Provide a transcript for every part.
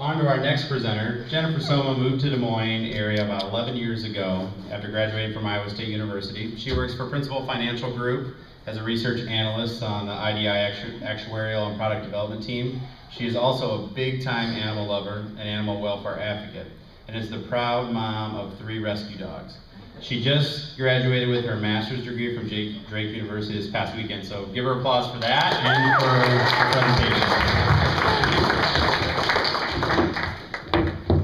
on to our next presenter. Jennifer Soma moved to Des Moines area about 11 years ago after graduating from Iowa State University. She works for Principal Financial Group as a research analyst on the IDI actuarial and product development team. She is also a big-time animal lover and animal welfare advocate, and is the proud mom of 3 rescue dogs. She just graduated with her master's degree from Drake University this past weekend, so give her applause for that and for her presentation.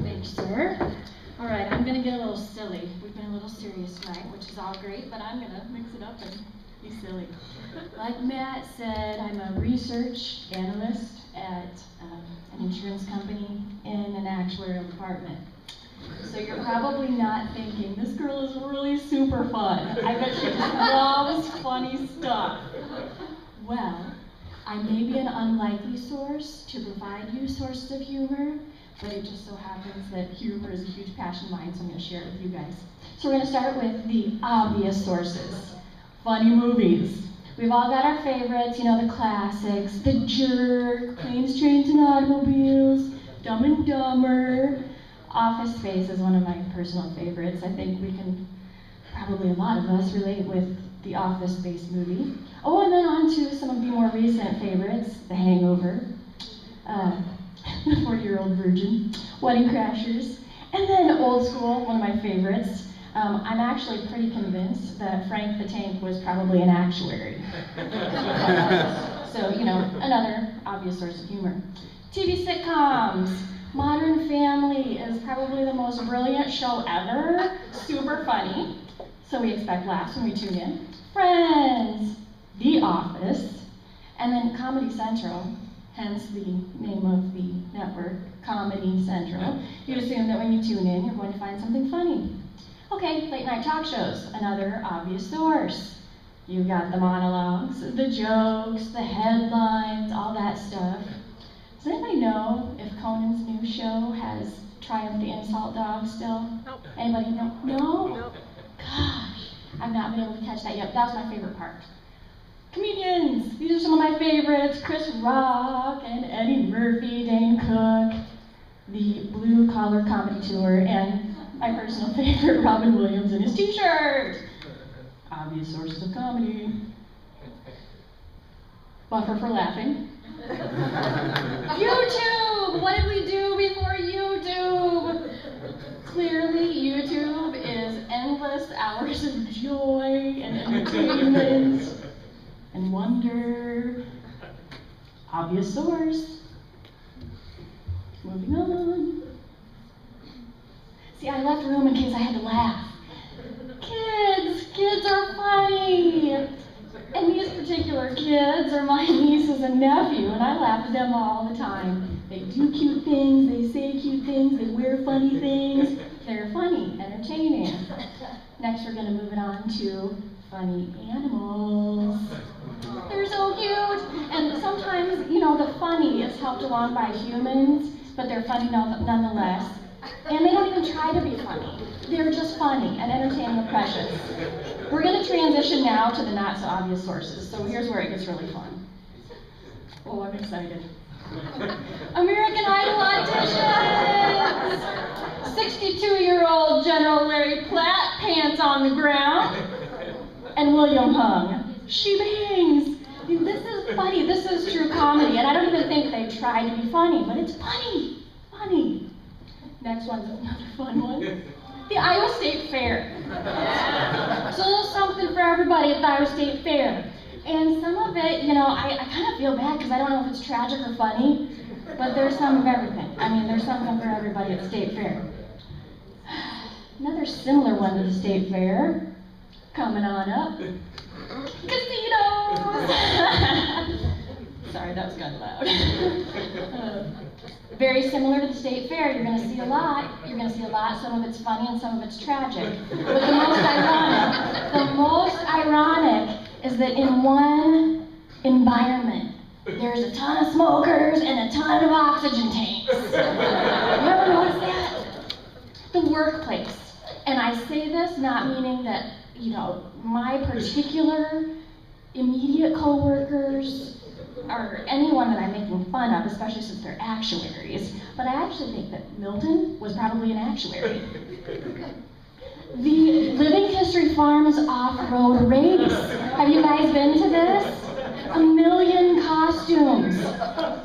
Thanks, sir. All right, I'm going to get a little silly. We've been a little serious tonight, which is all great, but I'm going to mix it up and be silly. Like Matt said, I'm a research analyst at an insurance company in an actuarial department. So you're probably not thinking, this girl is really super fun. I bet she just loves funny stuff. Well, I may be an unlikely source to provide you sources of humor, but it just so happens that humor is a huge passion of mine, so I'm going to share it with you guys. So we're going to start with the obvious sources. Funny movies. We've all got our favorites, you know, the classics. The Jerk, Planes, Trains, and Automobiles, Dumb and Dumber. Office Space is one of my personal favorites. I think we can, probably a lot of us, relate with the Office Space movie. Oh, and then on to some of the more recent favorites, The Hangover, The 40-Year-Old Virgin, Wedding Crashers, and then old school, one of my favorites. I'm actually pretty convinced that Frank the Tank was probably an actuary. So, you know, another obvious source of humor. TV sitcoms. Modern Family is probably the most brilliant show ever. Super funny. So we expect laughs when we tune in. Friends. The Office. And then Comedy Central, hence the name of the network, Comedy Central. You'd assume that when you tune in, you're going to find something funny. Okay, late night talk shows, another obvious source. You've got the monologues, the jokes, the headlines, all that stuff. Does anybody know if Conan's new show has Triumph the Insult Dog still? Nope. Anybody know? No? Nope. Gosh, I've not been able to catch that yet. That was my favorite part. Comedians. These are some of my favorites. Chris Rock and Eddie Murphy, Dane Cook, the Blue Collar Comedy Tour, and my personal favorite, Robin Williams and his t-shirt. Obvious sources of comedy. Buffer for laughing. YouTube! What did we do before YouTube? Clearly, YouTube is endless hours of joy and entertainment and wonder. Obvious source. Moving on. See, I left room in case I had to laugh. Kids are funny. And these particular kids are my nieces and nephew, and I laugh at them all the time. They do cute things, they say cute things, they wear funny things. They're funny, entertaining. Next, we're going to move it on to funny animals. They're so cute. And sometimes, you know, the funny is helped along by humans, but they're funny nonetheless. And they don't even try to be funny. They're just funny and entertaining and precious. We're going to transition now to the not so obvious sources. So here's where it gets really fun. Oh, I'm excited. American Idol auditions! 62-year-old General Larry Platt, pants on the ground. And William Hung, she bangs. This is funny. This is true comedy. And I don't even think they try to be funny, but it's funny. Funny. Next one's another fun one. The Iowa State Fair. It's a little something for everybody at the Iowa State Fair. And some of it, you know, I kind of feel bad because I don't know if it's tragic or funny, but there's some of everything. I mean, there's something for everybody at the State Fair. Another similar one to the State Fair, coming on up. Casinos! Sorry, that was kind of loud. Very similar to the State Fair, you're going to see a lot. You're going to see a lot. Some of it's funny and some of it's tragic. But the most ironic is that in one environment, there's a ton of smokers and a ton of oxygen tanks. You ever notice that? The workplace. And I say this not meaning that, you know, my particular immediate coworkers or anyone that I'm making fun of, especially since they're actuaries, but I actually think that Milton was probably an actuary. The Living History Farms off-road race. Have you guys been to this? 1 million costumes.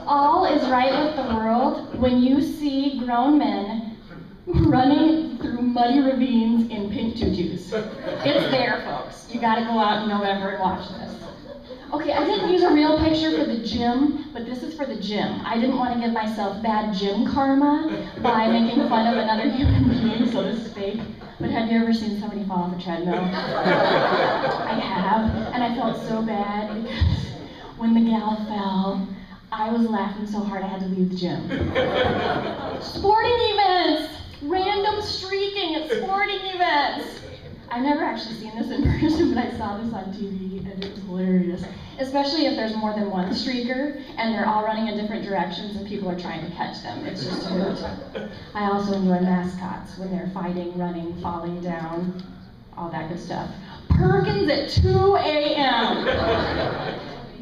All is right with the world when you see grown men running through muddy ravines in pink tutus. It's there, folks. You gotta go out in November and watch this. Okay, I didn't use a real picture for the gym, but this is for the gym. I didn't want to give myself bad gym karma by making fun of another human being, so this is fake. But have you ever seen somebody fall off a treadmill? I have, and I felt so bad because when the gal fell, I was laughing so hard I had to leave the gym. Sporting events! Random streaking at sporting events! I've never actually seen this in person, but I saw this on TV and it was hilarious. Especially if there's more than one streaker and they're all running in different directions and people are trying to catch them. It's just a hoot. I also enjoy mascots when they're fighting, running, falling down, all that good stuff. Perkins at 2 a.m.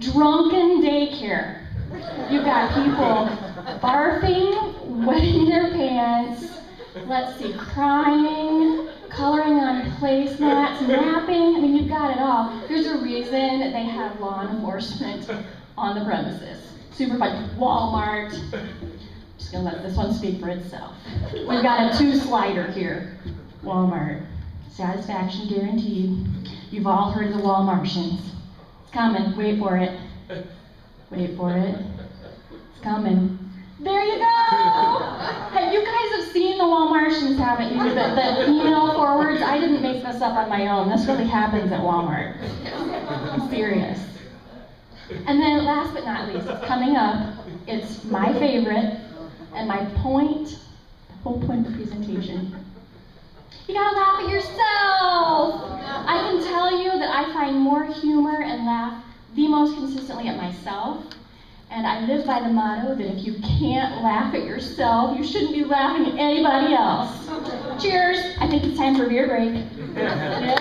Drunken daycare. You've got people barfing, wetting their pants, let's see, crying, coloring on placemats, napping. I mean, you've got it all. There's a reason they have law enforcement on the premises. Super fun. Walmart. Just gonna let this one speak for itself. We've got a 2-slider here. Walmart. Satisfaction guaranteed. You've all heard of the Walmartians. It's coming. Wait for it. Wait for it. It's coming. There you go! Hey, you guys have seen the Walmartians, haven't you? The email forwards. I didn't make this up on my own. This really happens at Walmart. I'm serious. And then last but not least, it's coming up. It's my favorite and my point, the whole point of the presentation. You gotta laugh at yourself! I can tell you that I find more humor and laugh the most consistently at myself. And I live by the motto that if you can't laugh at yourself, you shouldn't be laughing at anybody else. Cheers! I think it's time for a beer break. Yeah.